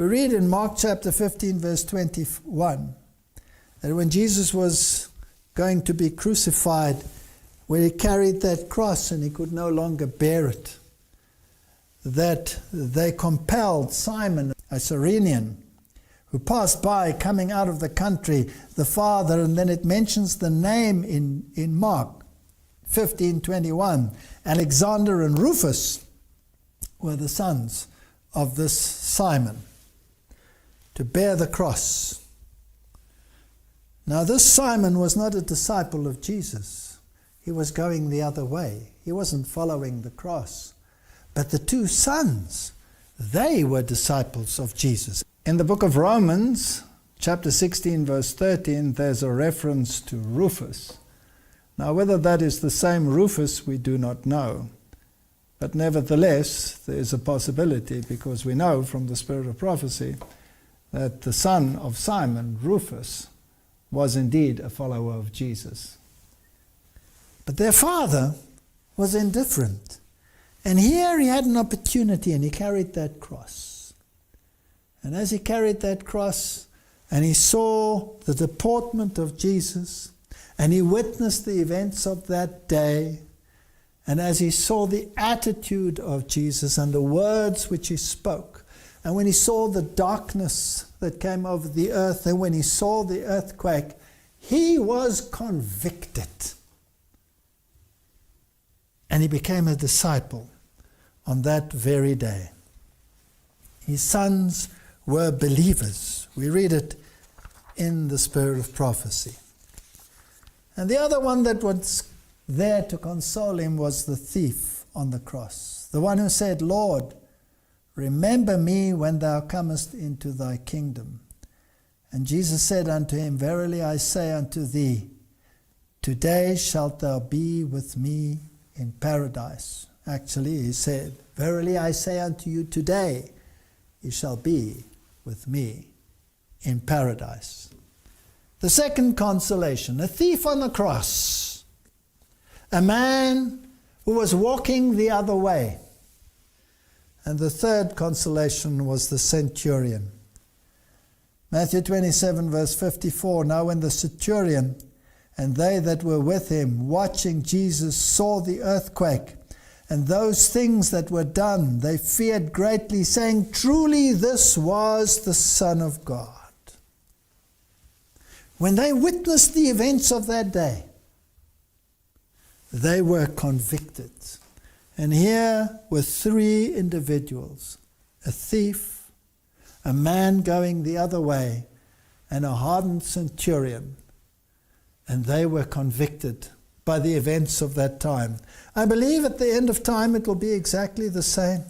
We read in Mark chapter 15, verse 21, that when Jesus was going to be crucified, when he carried that cross and he could no longer bear it, that they compelled Simon, a Cyrenian, who passed by coming out of the country, the father, and then it mentions the name in Mark 15:21. Alexander and Rufus were the sons of this Simon, to bear the cross. Now this Simon was not a disciple of Jesus. He was going the other way. He wasn't following the cross. But the two sons, they were disciples of Jesus. In the book of Romans, chapter 16, verse 13, there's a reference to Rufus. Now, whether that is the same Rufus, we do not know. But nevertheless, there is a possibility, because we know from the spirit of prophecy that the son of Simon, Rufus, was indeed a follower of Jesus. But their father was indifferent. And here he had an opportunity, and he carried that cross. And as he carried that cross, and he saw the deportment of Jesus, and he witnessed the events of that day, and as he saw the attitude of Jesus and the words which he spoke, and when he saw the darkness that came over the earth, and when he saw the earthquake, he was convicted. And he became a disciple on that very day. His sons were believers. We read it in the spirit of prophecy. And the other one that was there to console him was the thief on the cross, the one who said, "Lord, remember me when thou comest into thy kingdom." And Jesus said unto him, "Verily I say unto thee, today shalt thou be with me in paradise." Actually, he said, "Verily I say unto you, today you shall be with me in paradise." The second consolation, a thief on the cross, a man who was walking the other way. And the third consolation was the centurion. Matthew 27, verse 54, "Now when the centurion and they that were with him, watching Jesus, saw the earthquake and those things that were done, they feared greatly, saying, Truly this was the Son of God." When they witnessed the events of that day, they were convicted. And here were three individuals, a thief, a man going the other way, and a hardened centurion. And they were convicted by the events of that time. I believe at the end of time it will be exactly the same.